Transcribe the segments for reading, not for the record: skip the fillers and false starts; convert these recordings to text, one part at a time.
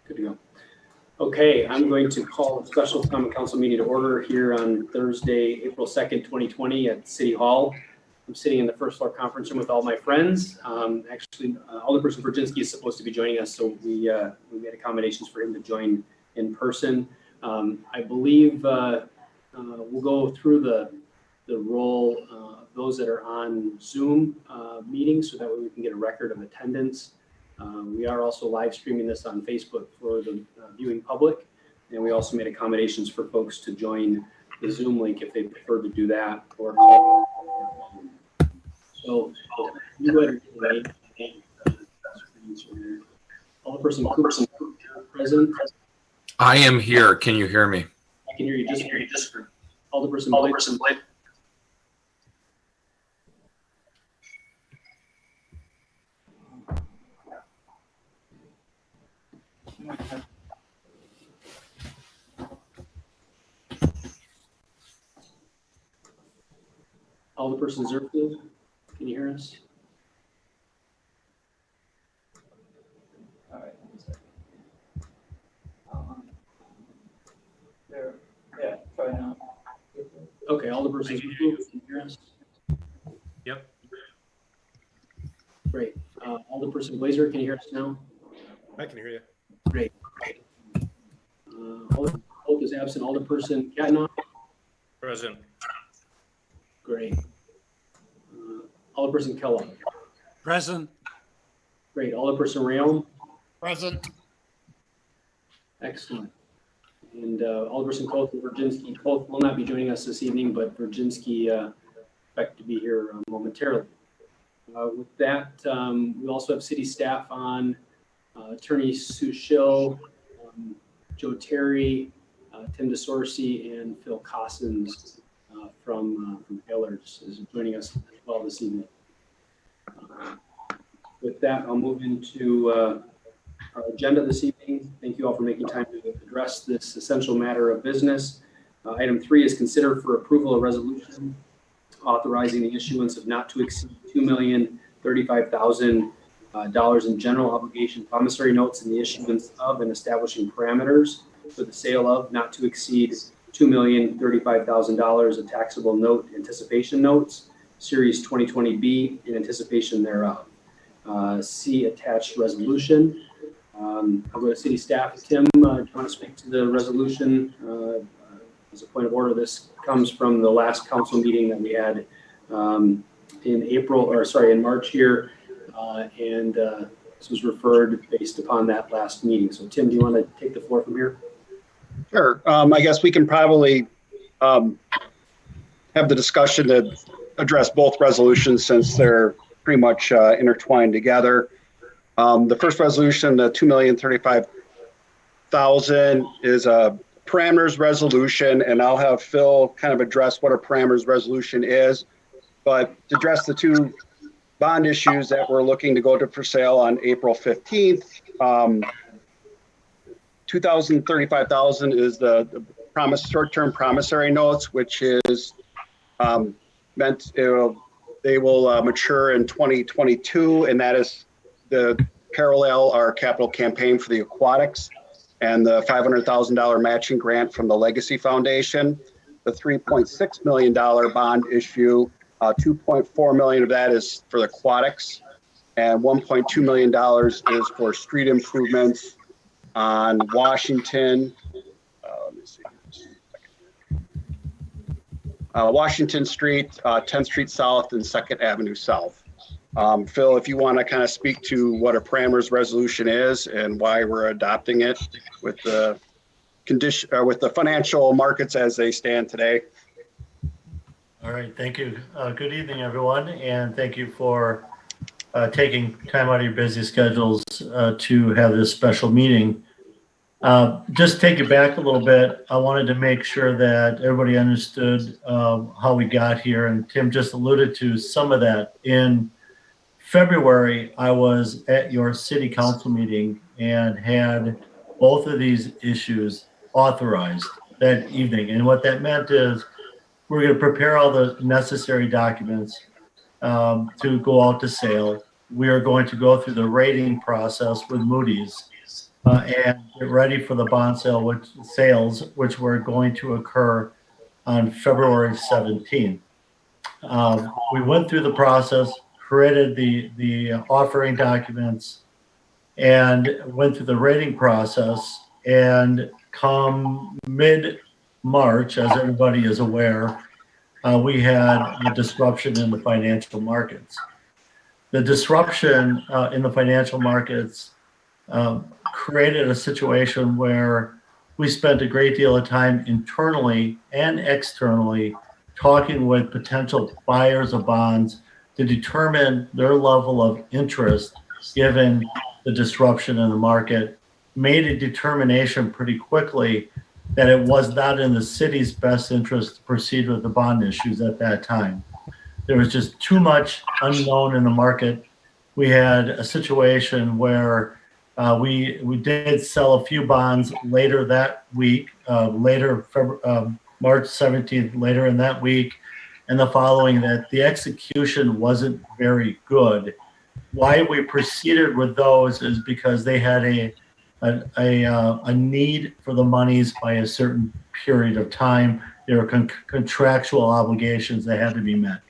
Good to go. Okay, I'm going to call a special common council meeting to order here on Thursday, April 2nd, 2020 at City Hall. I'm sitting in the first floor conference room with all my friends. Actually, Alderperson Brzezinski is supposed to be joining us, so we made accommodations for him to join in person. I believe we'll go through the role of those that are on Zoom meetings so that way we can get a record of attendance. We are also live streaming this on Facebook for the viewing public, and we also made accommodations for folks to join the Zoom link if they prefer to do that or call. So you go ahead and Alderperson Cooper present. I am here. Can you hear me? I can hear you just for Alderperson Blade. Alderperson Zerfield, can you hear us? All right. There. Yeah, try now. Okay, Alderperson Zerfield, can you hear us? Yep. Great. Alderperson Blazer, can you hear us now? I can hear you. Great. Alderperson Holt is absent. Alderperson Catnoff? Present. Great. Alderperson Kellogg? Present. Great. Alderperson Rayom? Present. Excellent. And Alderperson Koth and Brzezinski. Koth will not be joining us this evening, but Brzezinski expect to be here momentarily. With that, we also have city staff on, Attorney Sue Schill, Joe Terry, Tim DeSorcy, and Phil Cossins from Hillards is joining us as well this evening. With that, I'll move into our agenda this evening. Thank you all for making time to address this essential matter of business. Item 3 is consider for approval a resolution authorizing the issuance of not to exceed $2,035,000 in general obligation promissory notes and the issuance of and establishing parameters for the sale of not to exceed $2,035,000 of taxable note anticipation notes, Series 2020B, in anticipation thereof. See attached resolution. I'll go to city staff. Tim, do you want to speak to the resolution? As a point of order, this comes from the last council meeting that we had in March here, and this was referred based upon that last meeting. So Tim, do you want to take the floor from here? Sure. I guess we can probably have the discussion to address both resolutions since they're pretty much intertwined together. The first resolution, the $2,035,000, is a parameters resolution, and I'll have Phil kind of address what a parameters resolution is. But to address the two bond issues that we're looking to go to for sale on April 15th, $2,035,000 is the short-term promissory notes, which is meant they will mature in 2022, and that is the parallel our capital campaign for the aquatics and the $500,000 matching grant from the Legacy Foundation. The $3.6 million bond issue, $2.4 million of that is for the aquatics, and $1.2 million is for street improvements on Washington. Let me see. Washington Street, 10th Street South, and 2nd Avenue South. Phil, if you want to kind of speak to what a parameters resolution is and why we're adopting it with the condition, with the financial markets as they stand today. All right, thank you. Good evening, everyone, and thank you for taking time out of your busy schedules to have this special meeting. Just take it back a little bit. I wanted to make sure that everybody understood how we got here, and Tim just alluded to some of that. In February, I was at your city council meeting and had both of these issues authorized that evening. And what that meant is we're going to prepare all the necessary documents to go out to sale. We are going to go through the rating process with Moody's. and get ready for the bond sales, which were going to occur on February 17th. We went through the process, created the offering documents, and went through the rating process. And come mid-March, as everybody is aware, we had a disruption in the financial markets. The disruption in the financial markets created a situation where we spent a great deal of time internally and externally talking with potential buyers of bonds to determine their level of interest given the disruption in the market, made a determination pretty quickly that it was not in the city's best interest to proceed with the bond issues at that time. There was just too much unknown in the market. We had a situation where we did sell a few bonds later that week, March 17th, later in that week, and the following, that the execution wasn't very good. Why we proceeded with those is because they had a need for the monies by a certain period of time. There were contractual obligations that had to be met.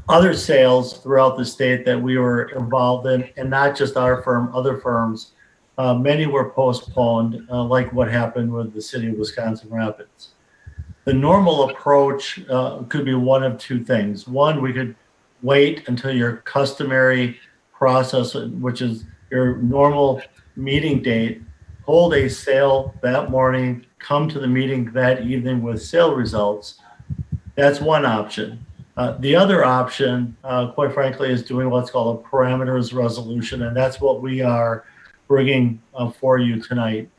Other sales throughout the state that we were involved in, and not just our firm, other firms, many were postponed, like what happened with the city of Wisconsin Rapids. The normal approach could be one of two things. One, we could wait until your customary process, which is your normal meeting date, hold a sale that morning, come to the meeting that evening with sale results. That's one option. The other option, quite frankly, is doing what's called a parameters resolution, and that's what we are bringing for you tonight.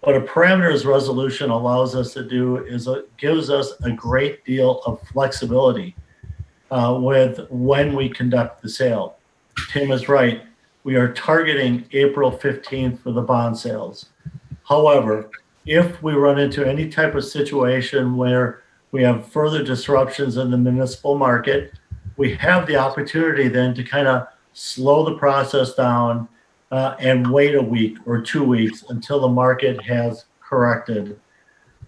What a parameters resolution allows us to do is it gives us a great deal of flexibility with when we conduct the sale. Tim is right. We are targeting April 15th for the bond sales. However, if we run into any type of situation where we have further disruptions in the municipal market, we have the opportunity then to kind of slow the process down and wait a week or 2 weeks until the market has corrected.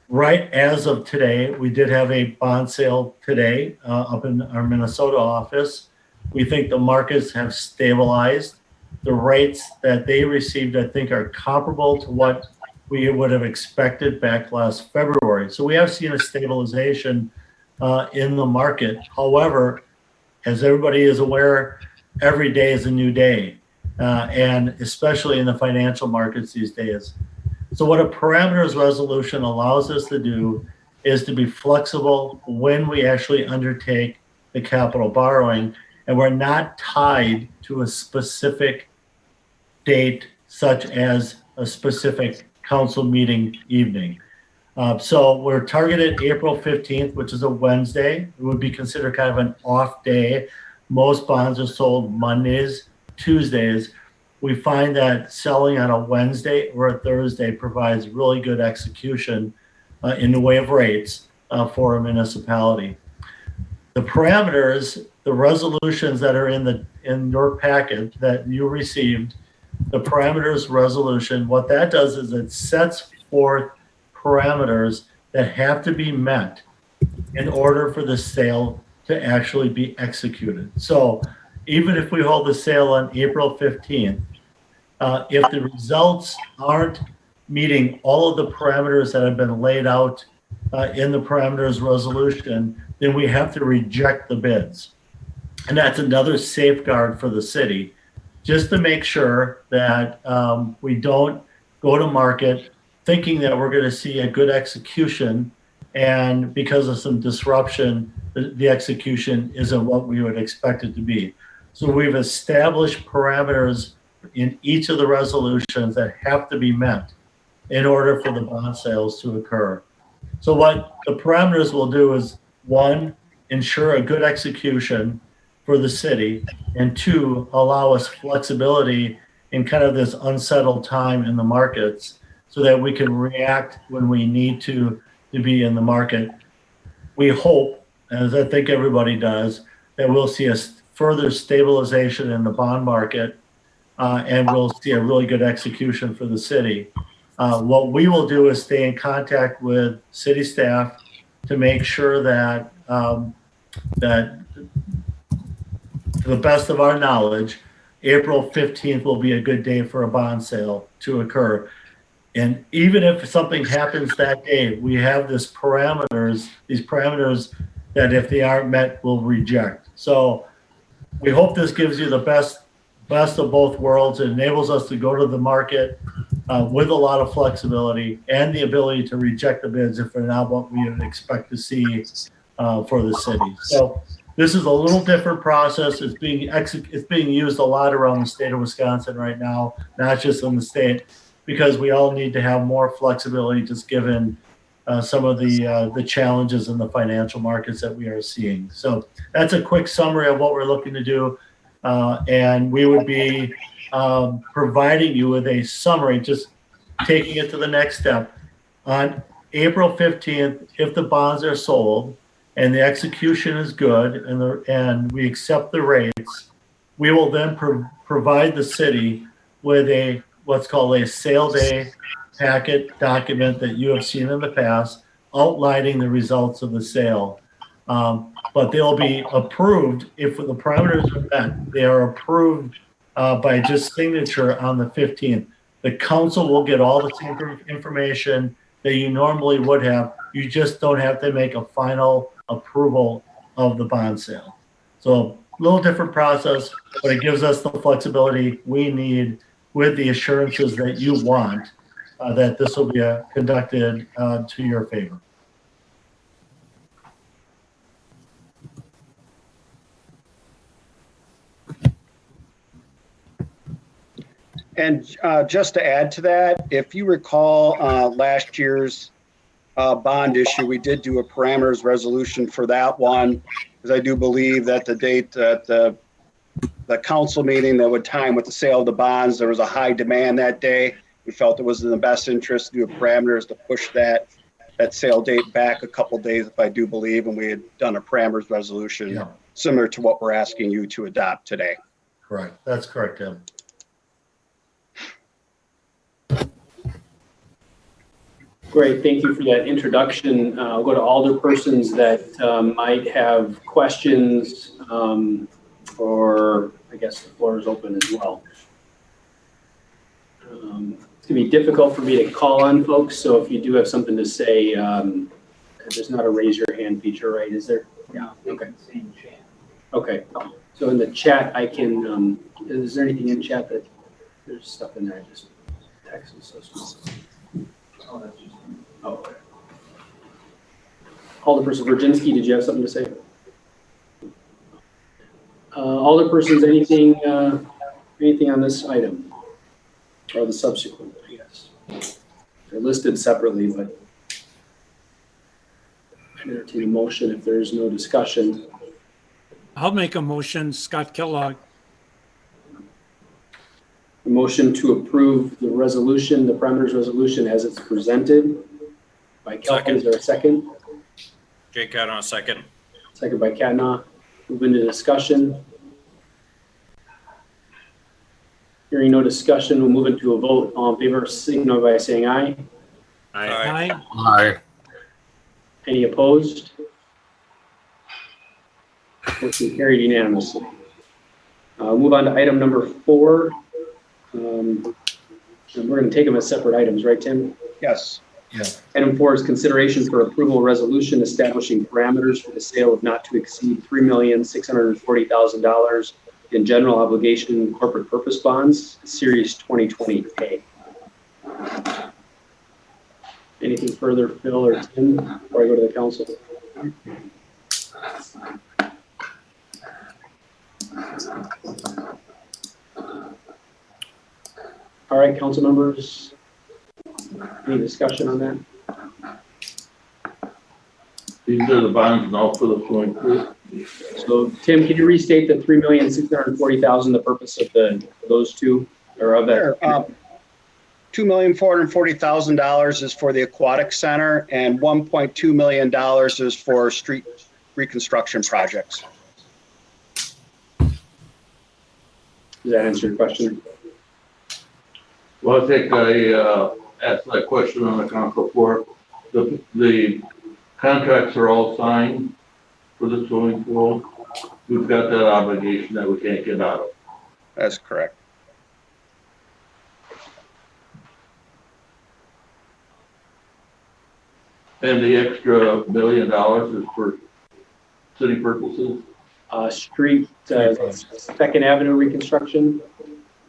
Right as of today, we did have a bond sale today up in our Minnesota office. We think the markets have stabilized. The rates that they received, I think, are comparable to what we would have expected back last February. So we have seen a stabilization in the market. However, as everybody is aware, every day is a new day, and especially in the financial markets these days. So what a parameters resolution allows us to do is to be flexible when we actually undertake the capital borrowing, and we're not tied to a specific date, such as a specific council meeting evening. So we're targeted April 15th, which is a Wednesday. It would be considered kind of an off day. Most bonds are sold Mondays, Tuesdays. We find that selling on a Wednesday or a Thursday provides really good execution in the way of rates for a municipality. The parameters, the resolutions that are in your packet that you received, the parameters resolution, what that does is it sets forth parameters that have to be met in order for the sale to actually be executed. So even if we hold the sale on April 15th, if the results aren't meeting all of the parameters that have been laid out in the parameters resolution, then we have to reject the bids. And that's another safeguard for the city, just to make sure that we don't go to market thinking that we're going to see a good execution, and because of some disruption, the execution isn't what we would expect it to be. So we've established parameters in each of the resolutions that have to be met in order for the bond sales to occur. So what the parameters will do is, one, ensure a good execution for the city, and two, allow us flexibility in kind of this unsettled time in the markets so that we can react when we need to be in the market. We hope, as I think everybody does, that we'll see a further stabilization in the bond market and we'll see a really good execution for the city. What we will do is stay in contact with city staff to make sure that that to the best of our knowledge, April 15th will be a good day for a bond sale to occur. And even if something happens that day, we have these parameters that if they aren't met, we'll reject. So we hope this gives you the best of both worlds. It enables us to go to the market with a lot of flexibility and the ability to reject the bids if they're not what we would expect to see for the city. So this is a little different process. It's being used a lot around the state of Wisconsin right now, not just in the state, because we all need to have more flexibility just given some of the challenges in the financial markets that we are seeing. So that's a quick summary of what we're looking to do. And we would be providing you with a summary, just taking it to the next step. On April 15th, if the bonds are sold and the execution is good and we accept the rates, we will then provide the city with what's called a sale day packet document that you have seen in the past, outlining the results of the sale. But they'll be approved if the parameters are met. They are approved by just signature on the 15th. The council will get all the same information that you normally would have. You just don't have to make a final approval of the bond sale. So a little different process, but it gives us the flexibility we need with the assurances that you want that this will be conducted to your favor. And just to add to that, if you recall last year's bond issue, we did do a parameters resolution for that one, because I do believe that the date that the council meeting that would time with the sale of the bonds, there was a high demand that day. We felt it was in the best interest to do parameters to push that sale date back a couple days, if I do believe, and we had done a parameters resolution similar to what we're asking you to adopt today. Correct. That's correct, Tim. Great, thank you for that introduction. I'll go to alderpersons that might have questions, or I guess the floor is open as well. It's gonna be difficult for me to call on folks, so if you do have something to say, there's not a raise your hand feature, right? Is there? Yeah, okay. Okay, so in the chat, I can, is there anything in chat that, there's stuff in there, just text is so small. Oh, that's just, oh, okay. Alderperson Virginski, did you have something to say? Alderpersons, anything on this item? Or the subsequent, I guess. They're listed separately, but I entertain a motion if there's no discussion. I'll make a motion, Scott Kellogg. A motion to approve the resolution, the parameters resolution as it's presented by Kelly. Is there a second? Jake got on a second. Second by Catna. Move into discussion. Hearing no discussion, we'll move into a vote. All in favor, signify by saying aye. Aye. Aye. Aye. Any opposed? Motion carried unanimously. Move on to item number 4. And we're going to take them as separate items, right, Tim? Yes. Yeah. Item 4 is consideration for approval resolution establishing parameters for the sale of not to exceed $3,640,000 in general obligation corporate purpose bonds, Series 2020A. Anything further, Phil or Tim, before I go to the council? All right, council members, any discussion on that? These are the bonds now for the flowing through. So Tim, can you restate the $3,640,000, the purpose of those two, or of that? Sure. $2,440,000 is for the aquatic center, and $1.2 million is for street reconstruction projects. Does that answer your question? Well, I think I asked that question on the council floor. The contracts are all signed for the swimming pool. We've got that obligation that we can't get out of. That's correct. And the extra $1 million is for city purposes. Street, Second Avenue reconstruction.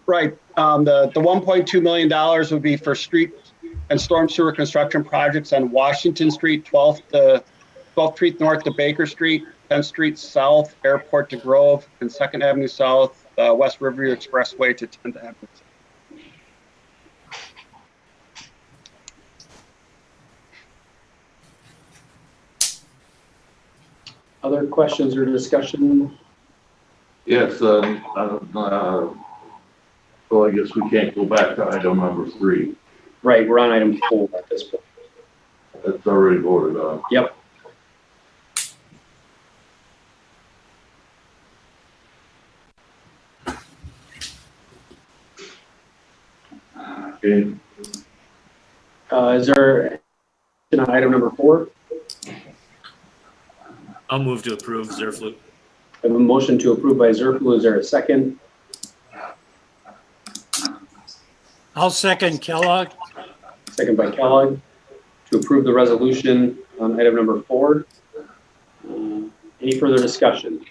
Right. The $1.2 million would be for street and storm sewer construction projects on Washington Street, 12th Street North to Baker Street, 10th Street South, Airport to Grove, and 2nd Avenue South, West Riverview Expressway to 10th Avenue. Other questions or discussion? Yes, so I guess we can't go back to item number 3. Right, we're on item 4 at this point. That's already voted on. Yep. Okay, Is there on item number 4? I'll move to approve Zerflu. I have a motion to approve by Zerflu. Is there a second? I'll second Kellogg. Second by Kellogg to approve the resolution on item number 4. Any further discussion?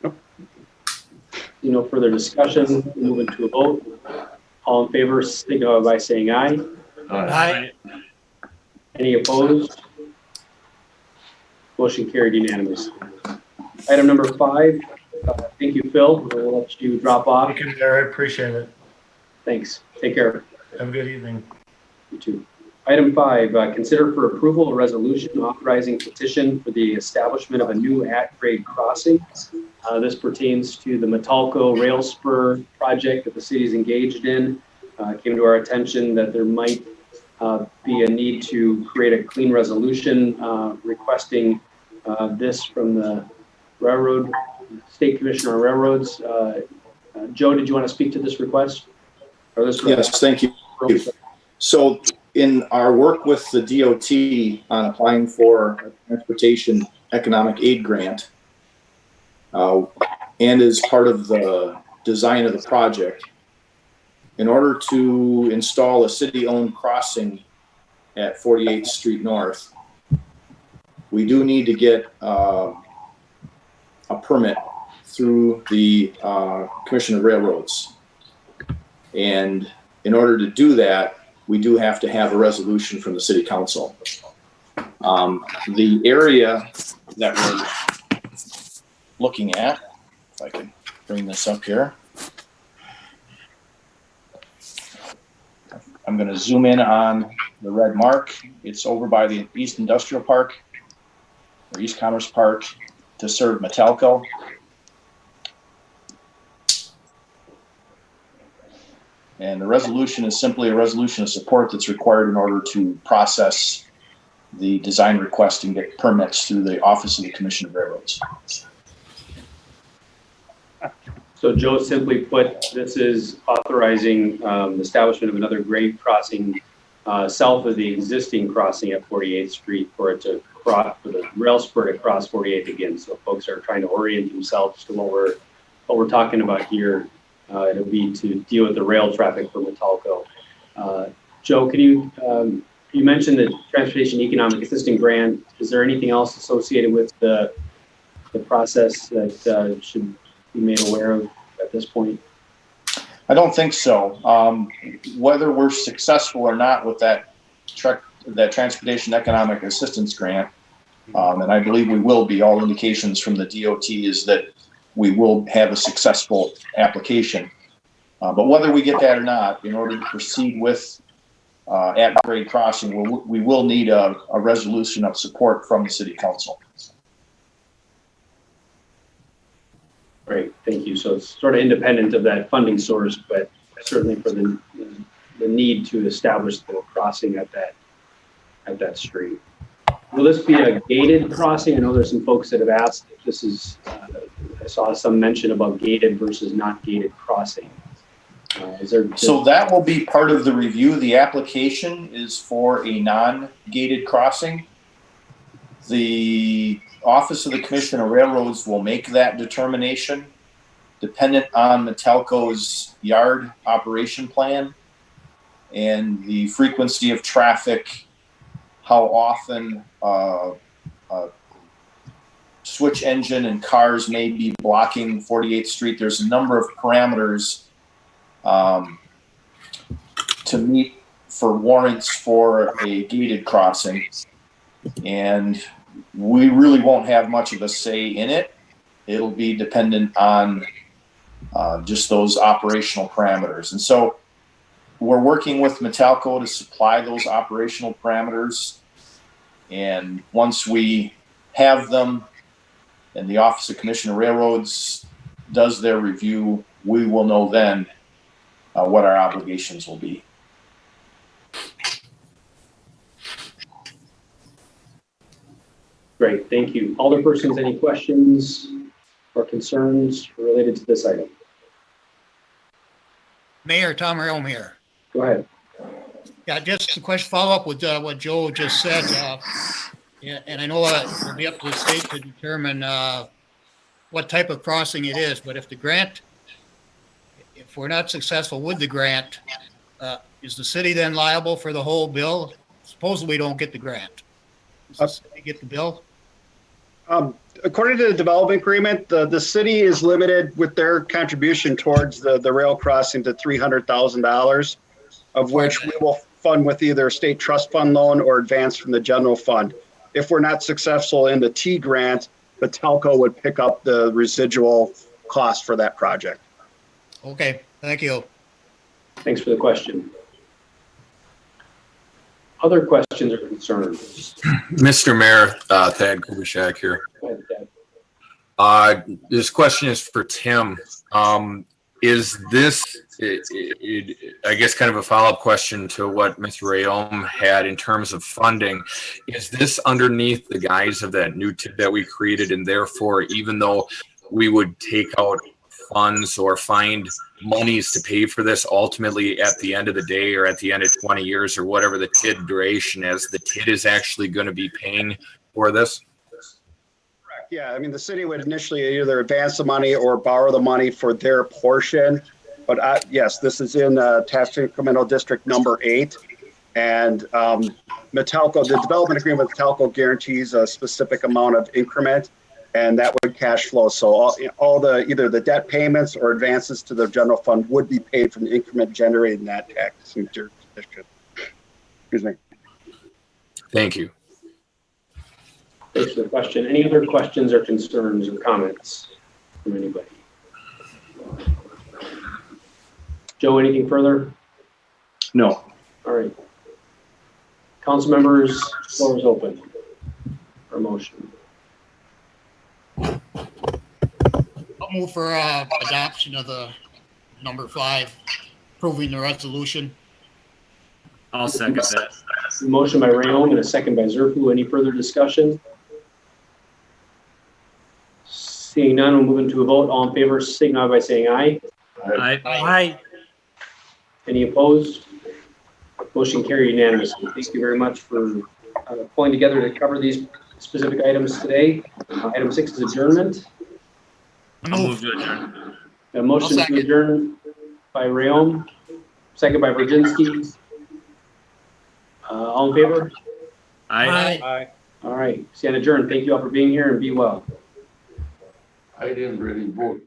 Nope. No further discussion. Moving to a vote. All in favor, signify by saying aye. Aye. Any opposed? Motion carried unanimously. Item number 5. Thank you, Phil. We'll let you drop off. Thank you, Mayor. I appreciate it. Thanks. Take care. Have a good evening. You too. Item 5, consider for approval a resolution authorizing petition for the establishment of a new at-grade crossing. This pertains to the Metalco Rail Spur project that the city is engaged in. It came to our attention that there might be a need to create a clean resolution requesting this from the Railroad State Commission on Railroads. Joe, did you want to speak to this request? Or this Yes, thank you. So in our work with the DOT on applying for a transportation economic aid grant, and as part of the design of the project, in order to install a city-owned crossing at 48th Street North, we do need to get a permit through the Commission of Railroads. And in order to do that, we do have to have a resolution from the City Council. The area that we're looking at, if I can bring this up here. I'm going to zoom in on the red mark. It's over by the East Industrial Park, or East Commerce Park, to serve Metalco. And the resolution is simply a resolution of support that's required in order to process the design request and get permits through the Office of the Commission of Railroads. So Joe, simply put, this is authorizing the establishment of another grade crossing south of the existing crossing at 48th Street for it to cross, for the rail spur to cross 48th again. So folks are trying to orient themselves to what we're talking about here. It'll be to deal with the rail traffic for Metalco. Joe, can you mentioned the Transportation Economic Assistance Grant. Is there anything else associated with the process that should be made aware of at this point? I don't think so. Whether we're successful or not with that Transportation Economic Assistance Grant, and I believe we will be, all indications from the DOT is that we will have a successful application. But whether we get that or not, in order to proceed with at-grade crossing, we will need a resolution of support from the City Council. Great, thank you. So it's sort of independent of that funding source, but certainly for the need to establish the crossing at that street. Will this be a gated crossing? I know there's some folks that have asked if this is, I saw some mention about gated versus not gated crossing. Is there? So that will be part of the review. The application is for a non-gated crossing. The Office of the Commissioner of Railroads will make that determination dependent on Metalco's yard operation plan and the frequency of traffic, how often switch engine and cars may be blocking 48th Street. There's a number of parameters to meet for warrants for a gated crossing. And we really won't have much of a say in it. It'll be dependent on just those operational parameters. And so we're working with Metalco to supply those operational parameters. And once we have them and the Office of Commissioner of Railroads does their review, we will know then what our obligations will be. Great, thank you. Alderpersons, any questions or concerns related to this item? Mayor Tom Realm here. Go ahead. Yeah, just a question, follow up with what Joe just said. Yeah, and I know it'll be up to the state to determine what type of crossing it is, but if the grant, if we're not successful with the grant, is the city then liable for the whole bill? Suppose we don't get the grant. Does the city get the bill? According to the development agreement, the city is limited with their contribution towards the rail crossing to $300,000, of which we will fund with either a state trust fund loan or advance from the general fund. If we're not successful in the T grant, the telco would pick up the residual cost for that project. Okay, thank you. Thanks for the question. Other questions or concerns? Mr. Mayor, Thad Kubishak here. Go ahead, Dad. This question is for Tim. Is this, I guess, kind of a follow-up question to what Ms. Rayom had in terms of funding? Is this underneath the guise of that new tip that we created, and therefore, even though we would take out funds or find monies to pay for this, ultimately at the end of the day or at the end of 20 years or whatever the TID duration is, the TID is actually going to be paying for this? Yeah, I mean, the city would initially either advance the money or borrow the money for their portion. But yes, this is in Tax Incremental District number 8. And Metalco, the development agreement with Metalco guarantees a specific amount of increment, and that would cash flow. So all the either the debt payments or advances to the general fund would be paid from the increment generated in that tax district. Excuse me. Thank you. Thanks for the question. Any other questions or concerns or comments from anybody? Joe, anything further? No. All right. Council members, floor is open for a motion. I'll move for adoption of the number 5, approving the resolution. I'll second that. Motion by Rayom and a second by Zerfu. Any further discussion? Seeing none, we'll move into a vote. All in favor, signify by saying aye. Aye. Aye. Any opposed? Motion carried unanimously. Thank you very much for pulling together to cover these specific items today. Item 6 is adjournment. I'll move to adjourn. A motion to adjourn by Rayom, second by Virginski. All in favor? Aye. All right, stand adjourned. Thank you all for being here and be well. I didn't really vote.